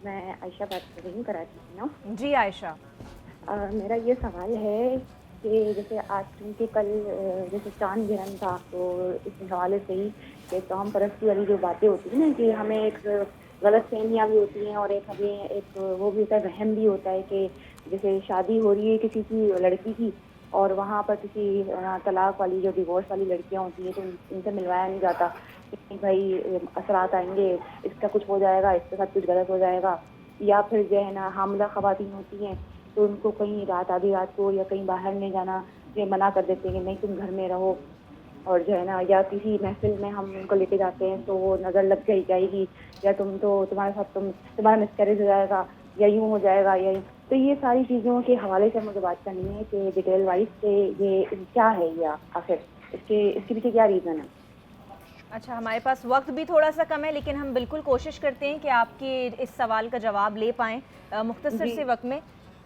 میں عائشہ بات کر رہی ہوں کراچی سے نا۔ جی عائشہ. میرا یہ سوال ہے کہ جیسے آج کیونکہ کل جیسے چاند گرہن تھا، تو اس حوالے سے ہی کہ قوم پرستی والی جو باتیں ہوتی ہیں نا، کہ ہمیں ایک غلط فہمیاں بھی ہوتی ہیں، اور ایک ہمیں ایک وہ بھی ہوتا ہے، وہم بھی ہوتا ہے کہ جیسے شادی ہو رہی ہے کسی کی لڑکی کی، اور وہاں پر کسی طلاق والی جو ڈیورس والی لڑکیاں ہوتی ہیں تو ان سے ملوایا نہیں جاتا کہ بھائی اثرات آئیں گے، اس کا کچھ ہو جائے گا، اس کے ساتھ کچھ غلط ہو جائے گا. یا پھر جو ہے نا حاملہ خواتین ہوتی ہیں تو ان کو کہیں آدھی رات کو یا کہیں باہر نہیں جانا، یہ منع کر دیتے ہیں کہ نہیں تم گھر میں رہو. اور جو ہے نا یا کسی محفل میں ہم ان کو لے کے جاتے ہیں تو وہ نظر لگ جائے گی، یا تمہارے ساتھ تمہارا مسکریج ہو جائے گا، یا یوں ہو جائے گا، یا تو یہ ساری چیزوں کے حوالے سے مجھے بات کرنی ہے کہ ڈیٹیل وائز کہ یہ کیا ہے، یہ آخر اس کے پیچھے کیا ریزن ہے. اچھا، ہمارے پاس وقت بھی تھوڑا سا کم ہے، لیکن ہم بالکل کوشش کرتے ہیں کہ آپ کے اس سوال کا جواب لے پائیں مختصر جی سے وقت میں.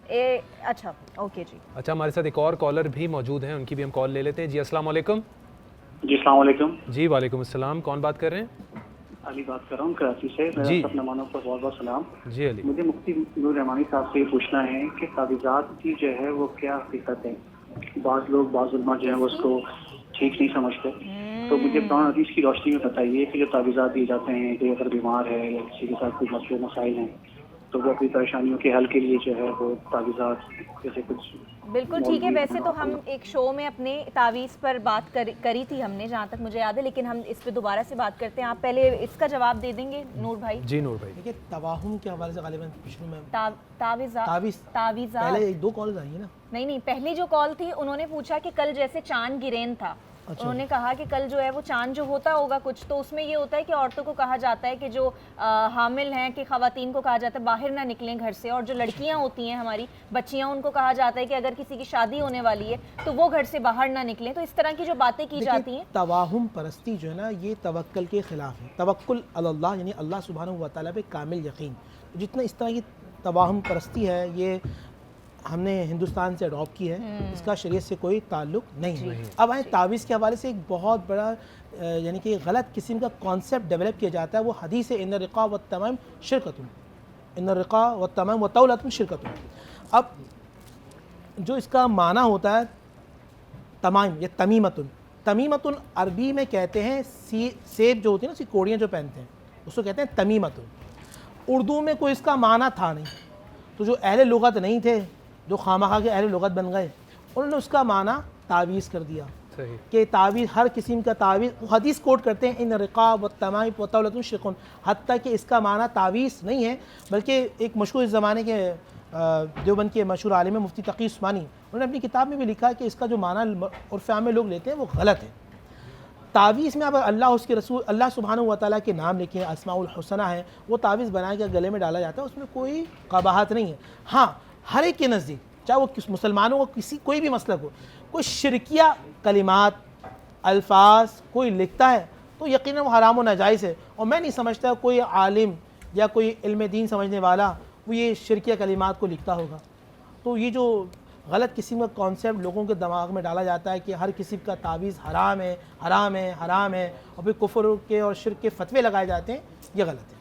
اچھا اوکے جی. اچھا، ہمارے ساتھ ایک اور کالر بھی موجود ہیں، ان کی بھی ہم کال لے لیتے ہیں. جی السلام علیکم. جی السلام علیکم. جی وعلیکم السلام. کون بات کر رہے ہیں؟ علی بات کر رہا ہوں کراچی سے. میرا جی سب مہمانوں کو بہت بہت سلام. جی علی. مجھے مفتی نور رحمانی صاحب سے یہ پوچھنا ہے کہ تعویذات کی جو ہے وہ کیا حقیقت ہے. بعض لوگ بعض علماء جو ہیں وہ اس کو ٹھیک نہیں سمجھتے، تو مجھے قرآن حدیث کی روشنی میں بتائیے کہ جو تعویذات دیے جاتے ہیں کہ اگر بیمار ہے یا کسی کے ساتھ کوئی مسئلے مسائل ہیں تو وہ اپنی پریشانیوں کے حل کے لیے جو ہے وہ تعویذات جیسے کچھ بالکل ٹھیک ہے. ویسے تو ہم ایک شو میں اپنے تعویذ پر بات کری تھی ہم نے، جہاں تک مجھے یاد ہے، لیکن ہم اس پہ دوبارہ سے بات کرتے ہیں. آپ پہلے اس کا جواب دے دیں گے نور بھائی؟ جی نور بھائی. دیکھیے توہم کے حوالے سے غالباً شروع میں تعویذات پہلے ایک دو کالز آئی ہیں نا. نہیں، پہلی جو کال تھی انہوں نے پوچھا کہ کل جیسے چاند گرہن تھا، انہوں نے کہا کہ کل جو ہے وہ چاند جو ہوتا ہوگا کچھ، تو اس میں یہ ہوتا ہے کہ عورتوں کو کہا جاتا ہے کہ جو حامل ہیں کہ خواتین کو کہا جاتا ہے باہر نہ نکلیں گھر سے، اور جو لڑکیاں ہوتی ہیں ہماری بچیاں ان کو کہا جاتا ہے کہ اگر کسی کی شادی ہونے والی ہے تو وہ گھر سے باہر نہ نکلیں. تو اس طرح کی جو باتیں کی جاتی ہیں، توہم پرستی جو ہے نا یہ توکل کے خلاف ہے. توکل علی اللہ یعنی اللہ سبحانہ و تعالیٰ پہ کامل یقین. جتنا اس طرح کی توہم پرستی ہے یہ ہم نے ہندوستان سے اڈاپٹ کی ہے، اس کا شریعت سے کوئی تعلق نہیں ہے. اب آئیں تعویذ کے حوالے سے ایک بہت بڑا یعنی کہ غلط قسم کا کانسیپٹ ڈیولپ کیا جاتا ہے. وہ حدیث ہے ان الرقاء والتمائم شرکۃ، ان الرقاء والتمائم وطولۃ شرکۃ. اب جو اس کا معنی ہوتا ہے تمائم یا تمیمۃ، تمیمۃ عربی میں کہتے ہیں سیب جو ہوتی ہے نا، کوڑیاں جو پہنتے ہیں اس کو کہتے ہیں تمیمۃ. اردو میں کوئی اس کا معنی تھا نہیں، تو جو اہل لغت نہیں تھے، جو خواہ کے اہل لغت بن گئے، انہوں نے اس کا معنی تعویذ کر دیا کہ تعویذ ہر قسم کا تعویذ. حدیث کوٹ کرتے ہیں ان الرقاء والتمائم وطولۃ شرک، حتیٰ کہ اس کا معنی تعویذ نہیں ہے بلکہ ایک مشہور اس زمانے کے دیوبند کے مشہور عالم مفتی تقی عثمانی، انہوں نے اپنی کتاب میں بھی لکھا کہ اس کا جو معنی عرف عام میں لوگ لیتے ہیں وہ غلط ہے. تعویذ میں اگر اللہ اس کے رسول اللہ سبحانہ و تعالیٰ کے نام لکھے، اسماء الحسنہ ہیں، وہ تعویذ بنا کے گلے میں ڈالا جاتا ہے، اس میں کوئی قباحت نہیں ہے. ہاں ہر ایک کے نزدیک، چاہے وہ مسلمانوں کو کوئی بھی مسلک ہو، کوئی شرکیہ کلمات الفاظ کوئی لکھتا ہے تو یقیناً وہ حرام و ناجائز ہے. اور میں نہیں سمجھتا کوئی عالم یا کوئی علم دین سمجھنے والا وہ یہ شرکیہ کلمات کو لکھتا ہوگا. تو یہ جو غلط قسم کا کانسیپٹ لوگوں کے دماغ میں ڈالا جاتا ہے کہ ہر قسم کا تعویذ حرام ہے حرام ہے حرام ہے، اور پھر کفر کے اور شرک کے فتوے لگائے جاتے ہیں، یہ غلط ہے.